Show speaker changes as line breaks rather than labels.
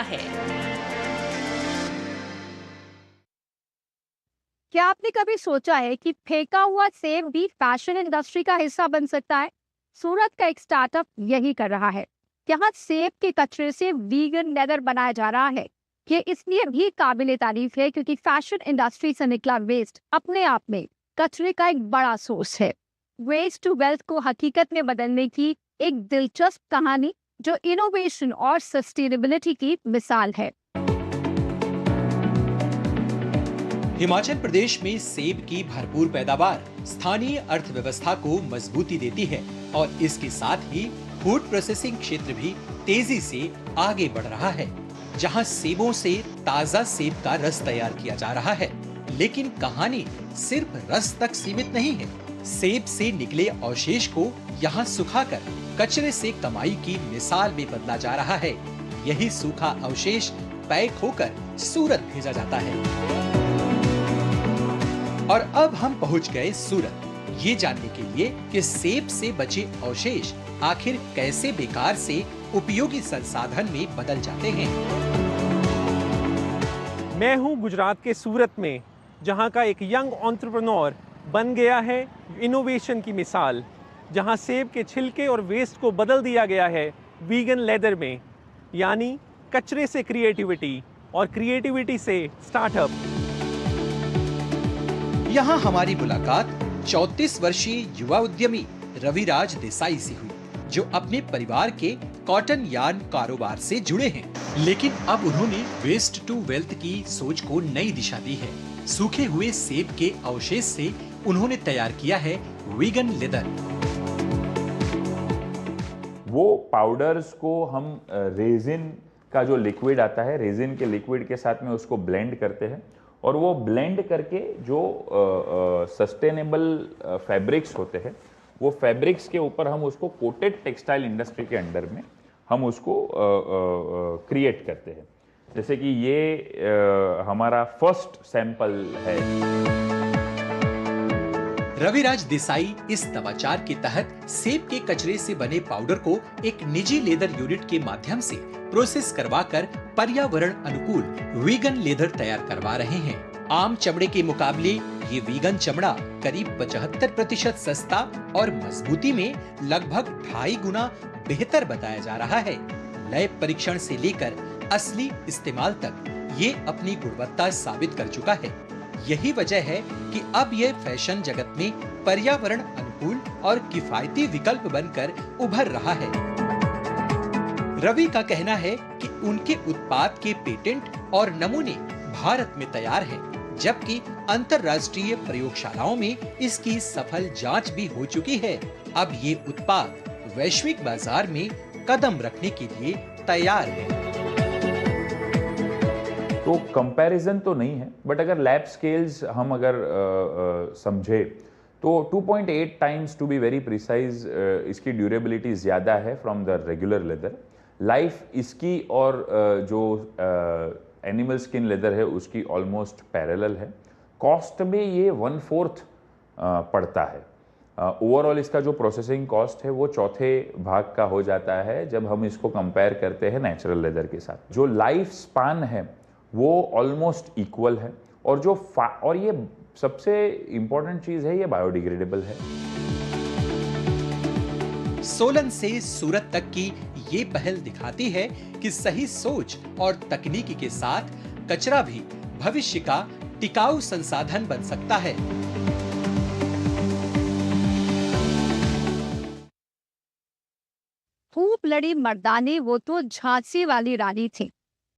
है।
क्या आपने कभी सोचा है कि फेंका हुआ सेब भी फैशन इंडस्ट्री का हिस्सा बन सकता है? सूरत का एक स्टार्टअप यही कर रहा है। यहाँ सेब के कचरे से वीगन लेदर बनाया जा रहा है। ये इसलिए भी काबिले तारीफ है क्योंकि फैशन इंडस्ट्री से निकला वेस्ट अपने आप में कचरे का एक बड़ा सोर्स है। वेस्ट टू वेल्थ को हकीकत में बदलने की एक दिलचस्प कहानी जो इनोवेशन और सस्टेनेबिलिटी की मिसाल है।
हिमाचल प्रदेश में सेब की भरपूर पैदावार स्थानीय अर्थव्यवस्था को मजबूती देती है और इसके साथ ही फूड प्रोसेसिंग क्षेत्र भी तेजी से आगे बढ़ रहा है, जहां सेबों से ताजा सेब का रस तैयार किया जा रहा है। लेकिन कहानी सिर्फ रस तक सीमित नहीं है। सेब से निकले अवशेष को यहाँ सुखाकर कचरे से कमाई की मिसाल में बदला जा रहा है। यही सूखा अवशेष पैक होकर सूरत भेजा जाता है। और अब हम पहुंच गए सूरत, ये जानने के लिए कि सेब से बचे अवशेष आखिर कैसे बेकार से उपयोगी संसाधन में बदल जाते हैं।
मैं हूं गुजरात के सूरत में, जहां का एक यंग एंटरप्रेन्योर बन गया है इनोवेशन की मिसाल, जहां सेब के छिलके और वेस्ट को बदल दिया गया है वीगन लेदर में, यानी कचरे से क्रिएटिविटी और क्रिएटिविटी से स्टार्टअप।
यहाँ हमारी मुलाकात 34 वर्षीय युवा उद्यमी रविराज देसाई से हुई, जो अपने परिवार के कॉटन यार्न कारोबार से जुड़े हैं। लेकिन अब उन्होंने वेस्ट टू वेल्थ की सोच को नई दिशा दी है। सूखे हुए सेब के अवशेष से उन्होंने तैयार किया है वीगन लेदर।
वो पाउडर्स को हम रेजिन का जो लिक्विड आता है, रेजिन के लिक्विड के साथ में उसको ब्लेंड करते हैं और वो ब्लेंड करके जो सस्टेनेबल फैब्रिक्स होते हैं, वो फैब्रिक्स के ऊपर हम उसको कोटेड टेक्सटाइल इंडस्ट्री के अंडर में हम उसको क्रिएट करते हैं। जैसे कि ये हमारा फर्स्ट सैंपल है।
रविराज देसाई इस नवाचार के तहत सेब के कचरे से बने पाउडर को एक निजी लेदर यूनिट के माध्यम से प्रोसेस करवाकर पर्यावरण अनुकूल वीगन लेदर तैयार करवा रहे हैं। आम चमड़े के मुकाबले ये वीगन चमड़ा करीब 75% सस्ता और मजबूती में लगभग 2.5 गुना बेहतर बताया जा रहा है। लैब परीक्षण से लेकर असली इस्तेमाल तक ये अपनी गुणवत्ता साबित कर चुका है। यही वजह है कि अब ये फैशन जगत में पर्यावरण अनुकूल और किफायती विकल्प बनकर उभर रहा है। रवि का कहना है कि उनके उत्पाद के पेटेंट और नमूने भारत में तैयार हैं, जबकि अंतर्राष्ट्रीय प्रयोगशालाओं में इसकी सफल जांच भी हो चुकी है। अब ये उत्पाद वैश्विक बाजार में कदम रखने के लिए तैयार है।
तो कंपैरिजन तो नहीं है, बट अगर लैब स्केल्स हम अगर समझे तो 2.8 times to be very precise इसकी ड्यूरेबिलिटी ज़्यादा है from the regular leather. Life इसकी और जो एनिमल स्किन लेदर है उसकी ऑलमोस्ट पैरेलल है। कॉस्ट में ये 1/4 पड़ता है। ओवरऑल इसका जो प्रोसेसिंग कॉस्ट है वो चौथे भाग का हो जाता है जब हम इसको कंपेयर करते हैं नेचुरल लेदर के साथ। जो लाइफ स्पान है वो ऑलमोस्ट इक्वल है और और ये सबसे इंपॉर्टेंट चीज है, ये बायोडिग्रेडेबल है।
सोलन से सूरत तक की ये पहल दिखाती है कि सही सोच और तकनीकी के साथ कचरा भी भविष्य का टिकाऊ संसाधन बन सकता है।
खूब लड़ी मर्दानी वो तो झांसी वाली रानी थी।